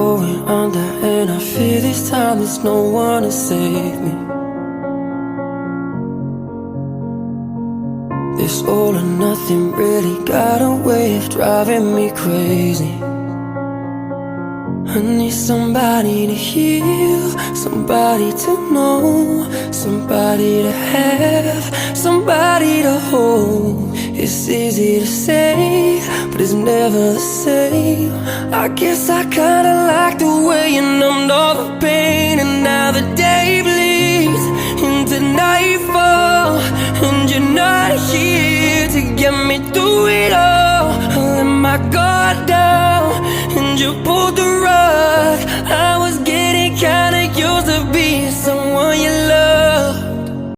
going under, and I fear this time there's no one to save me. This all or nothing really got a way of driving me crazy. I need somebody to heal, somebody to know, somebody to have, somebody to hold. It's easy to say, but it's never the same. I guess I kinda like the way you numbed all the pain, and now the day bleeds into nightfall, and you're not here to get me through it all. I let my guard down, and you pulled the rug. I was getting kinda used to being